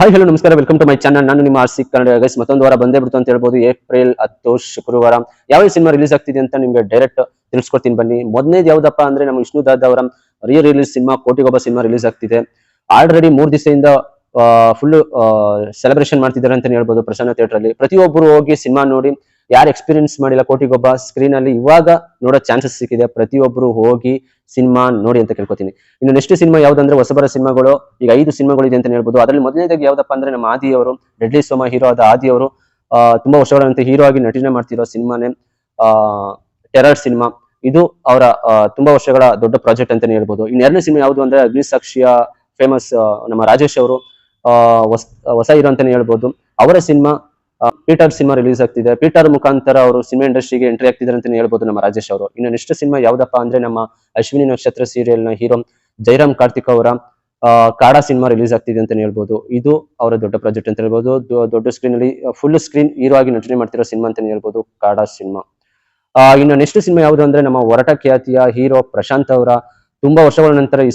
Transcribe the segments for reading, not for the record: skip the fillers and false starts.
Hi hello ನಮಸ್ಕಾರ, welcome to my channel. ನಾನು ನಿಮ್ಮ ಆರ್ಸಿ ಕನ್ನಡ ಗೈಸ್. ಮತ್ತೊಂದು ವಾರ ಬಂದೇ ಬಿಡ್ತು ಅಂತ ಹೇಳ್ಬೋದು. ಏಪ್ರಿಲ್ 10 ಶುಕ್ರವಾರ ಯಾವ ಸಿನಿಮಾ ರಿಲೀಸ್ ಆಗ್ತಿದೆ ಅಂತ ನಿಮ್ಗೆ ಡೈರೆಕ್ಟ್ ತಿಳಿಸ್ಕೊಡ್ತೀನಿ ಬನ್ನಿ. ಮೊದಲನೇದು ಯಾವ್ದಪ್ಪ ಅಂದ್ರೆ ನಮ್ಮ ವಿಷ್ಣುದಾದ್ ಅವರ release cinema Kotigobba cinema release ಆಗ್ತಿದೆ. ಆಲ್ರೆಡಿ 3 ದಿವಸದಿಂದ ಫುಲ್ ಸೆಲೆಬ್ರೇಷನ್ ಮಾಡ್ತಿದ್ದಾರೆ ಅಂತ ಹೇಳ್ಬೋದು ಪ್ರಸನ್ನ ಥಿಯೇಟರ್ ಅಲ್ಲಿ. ಪ್ರತಿಯೊಬ್ಬರು ಹೋಗಿ ಸಿನಿಮಾ ನೋಡಿ, ಯಾರು ಎಕ್ಸ್ಪೀರಿಯನ್ಸ್ ಮಾಡಿಲ್ಲ ಕೋಟಿಗೊಬ್ಬ ಸ್ಕ್ರೀನ್ ಅಲ್ಲಿ ಇವಾಗ ನೋಡೋ ಚಾನ್ಸಸ್ ಸಿಕ್ಕಿದೆ. ಪ್ರತಿಯೊಬ್ಬರು ಹೋಗಿ ಸಿನಿಮಾ ನೋಡಿ ಅಂತ ಕೇಳ್ಕೊತೀನಿ. ಇನ್ನು ನೆಕ್ಸ್ಟ್ ಸಿನಿಮಾ ಯಾವ್ದಂದ್ರೆ ಹೊಸಬರ ಸಿನಿಮಾಗಳು. ಈಗ 5 ಸಿನಿಮಾಗಳು ಇದೆ ಅಂತ ಹೇಳ್ಬೋದು. ಅದರಲ್ಲಿ ಮೊದಲನೇದಾಗಿ ಯಾವ್ದಪ್ಪ ಅಂದ್ರೆ ನಮ್ಮ ಆದಿ ಅವರು, ಡೆಡ್ಲಿ ಸೋಮ ಹೀರೋ ಆದ ಆದಿ ಅವರು ತುಂಬಾ ವರ್ಷಗಳಂತೆ ಹೀರೋ ಆಗಿ ನಟನೆ ಮಾಡ್ತಿರೋ ಸಿನಿಮಾನೇ ಟೆರರ್ ಸಿನಿಮಾ. ಇದು ಅವರ ತುಂಬಾ ವರ್ಷಗಳ ದೊಡ್ಡ ಪ್ರಾಜೆಕ್ಟ್ ಅಂತಾನೆ ಹೇಳ್ಬೋದು. ಇನ್ನು ಎರಡನೇ ಸಿನಿಮಾ ಯಾವುದು ಅಂದ್ರೆ ಅಗ್ನಿಸಾಕ್ಷಿಯ ಫೇಮಸ್ ನಮ್ಮ ರಾಜೇಶ್ ಅವರು ಹೊಸ ಹೀರೋ ಅಂತಾನೆ ಹೇಳ್ಬೋದು. ಅವರ ಸಿನಿಮಾ ಪೀಟರ್ ಸಿನಿಮಾ ರಿಲೀಸ್ ಆಗ್ತಿದೆ. ಪೀಟರ್ ಮುಖಾಂತರ ಅವರು ಸಿನಿಮಾ ಇಂಡಸ್ಟ್ರಿಗೆ ಎಂಟ್ರಿ ಆಗ್ತಿದ್ದಾರೆ ಅಂತ ಹೇಳ್ಬೋದು ನಮ್ಮ ರಾಜೇಶ್ ಅವರು. ಇನ್ನು ನೆಕ್ಸ್ಟ್ ಸಿನಿಮಾ ಯಾವ್ದಪ್ಪ ಅಂದ್ರೆ ನಮ್ಮ ಅಶ್ವಿನಿ ನಕ್ಷತ್ರ ಸೀರಿಯಲ್ ನ ಹೀರೋ ಜೈರಾಮ್ ಕಾರ್ತಿಕ್ ಅವರ ಕಾಡಾ ಸಿನಿಮಾ ರಿಲೀಸ್ ಆಗ್ತಿದೆ ಅಂತ ಹೇಳ್ಬೋದು. ಇದು ಅವರ ದೊಡ್ಡ ಪ್ರಾಜೆಕ್ಟ್ ಅಂತ ಹೇಳ್ಬೋದು. ದೊಡ್ಡ ಸ್ಕ್ರೀನ್ ಅಲ್ಲಿ ಫುಲ್ ಸ್ಕ್ರೀನ್ ಹೀರೋ ಆಗಿ ನಟನೆ ಮಾಡ್ತಿರೋ ಸಿನಿಮಾ ಅಂತ ಹೇಳ್ಬೋದು ಕಾಡಾ ಸಿನಿಮಾ. ಇನ್ನು ನೆಕ್ಸ್ಟ್ ಸಿನಿಮಾ ಯಾವುದು ಅಂದ್ರೆ ನಮ್ಮ ಹೊರಟ ಖ್ಯಾತಿಯ ಹೀರೋ ಪ್ರಶಾಂತ್ ಅವರ ತುಂಬಾ ವರ್ಷಗಳ ನಂತರ ಈ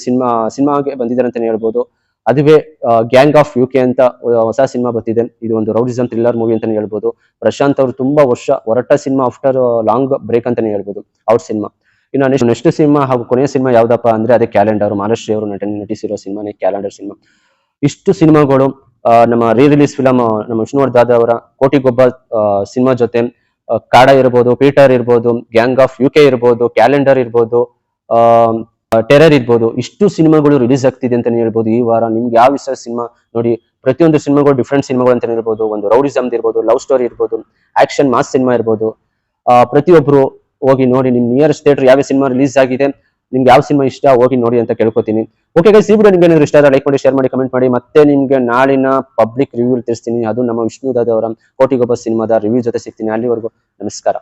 ಸಿನಿಮಾಗೆ ಬಂದಿದ್ದಾರೆ ಅಂತ ಹೇಳ್ಬೋದು. ಅದುವೇ ಗ್ಯಾಂಗ್ ಆಫ್ ಯುಕೆ ಅಂತ ಹೊಸ ಸಿನಿಮಾ ಬರ್ತಿದೆ. ಇದು ಒಂದು ರೌಡಿಸಂ ಥ್ರಿಲ್ಲರ್ ಮೂವಿ ಅಂತಾನೆ ಹೇಳ್ಬೋದು. ಪ್ರಶಾಂತ್ ಅವರು ತುಂಬಾ ವರ್ಷ ಹೊರಟ ಸಿನಿಮಾ ಆಫ್ಟರ್ ಲಾಂಗ್ ಬ್ರೇಕ್ ಅಂತಾನೆ ಹೇಳ್ಬೋದು ಅವ್ರ ಸಿನಿಮಾ. ಇನ್ನು ನೆಕ್ಸ್ಟ್ ಸಿನಿಮಾ ಹಾಗೂ ಕೊನೆಯ ಸಿನಿಮಾ ಯಾವ್ದಪ್ಪ ಅಂದ್ರೆ ಅದೇ ಕ್ಯಾಲೆಂಡರ್. ಮಹಾರಾಷ್ಟ್ರ ಅವರು ನಟಿಸಿರೋ ಸಿನಿಮಾನೇ ಕ್ಯಾಲೆಂಡರ್ ಸಿನಿಮಾ. ಇಷ್ಟು ಸಿನಿಮಾಗಳು ನಮ್ಮ ರಿಲೀಸ್ ಫಿಲಂ ನಮ್ಮ ವಿಷ್ಣುವರ್ಧನ್ ಅವರ ಕೋಟಿಗೊಬ್ಬ ಸಿನಿಮಾ ಜೊತೆ ಕಾಡಾ ಇರ್ಬೋದು, ಪೀಟರ್ ಇರ್ಬೋದು, ಗ್ಯಾಂಗ್ ಆಫ್ ಯುಕೆ ಇರ್ಬೋದು, ಕ್ಯಾಲೆಂಡರ್ ಇರ್ಬೋದು, ಟೆರರ್ ಇರ್ಬೋದು, ಇಷ್ಟು ಸಿನಿಮಾಗಳು ರಿಲೀಸ್ ಆಗ್ತಿದೆ ಅಂತ ಹೇಳ್ಬೋದು ಈ ವಾರ. ನಿಮ್ಗೆ ಯಾವ ಇಷ್ಟ ಸಿನಿಮಾ ನೋಡಿ. ಪ್ರತಿಯೊಂದು ಸಿನಿಮಾಗಳು ಡಿಫ್ರೆಂಟ್ ಸಿನಿಮಾಗಳು ಅಂತ ಹೇಳ್ಬೋದು. ಒಂದು ರೌಡಿಸಮ್ ಇರ್ಬೋದು, ಲವ್ ಸ್ಟೋರಿ ಇರ್ಬೋದು, ಆಕ್ಷನ್ ಮಾಸ್ ಸಿನಿಮಾ ಇರ್ಬೋದು. ಪ್ರತಿಯೊಬ್ರು ಹೋಗಿ ನೋಡಿ. ನಿಮ್ ನಿಯರೆಸ್ಟ್ ಥಿಯೇಟರ್ ಯಾವ ಸಿನಿಮಾ ರಿಲೀಸ್ ಆಗಿದೆ, ನಿಮ್ಗೆ ಯಾವ ಸಿನಿಮಾ ಇಷ್ಟ ಹೋಗಿ ನೋಡಿ ಅಂತ ಕೇಳ್ಕೊತೀನಿ. ಓಕೆ ಗೈಸ್, ಈ ವಿಡಿಯೋ ನಿಮ್ಗೆ ಏನಾದ್ರು ಇಷ್ಟ ಆದ್ರೆ ಲೈಕ್ ಮಾಡಿ, ಶೇರ್ ಮಾಡಿ, ಕಮೆಂಟ್ ಮಾಡಿ. ಮತ್ತೆ ನಿಮ್ಗೆ ನಾಳಿನ ಪಬ್ಲಿಕ್ ರಿವ್ಯೂ ತಿಳಿಸ್ತೀನಿ. ಅದು ನಮ್ಮ ವಿಷ್ಣುದಾದ್ ಅವರ ಕೋಟಿಗೊಬ್ಬ ಸಿನಿಮಾದ ರಿವ್ಯೂ ಜೊತೆ ಸಿಗ್ತೀನಿ. ಅಲ್ಲಿವರೆಗೂ ನಮಸ್ಕಾರ.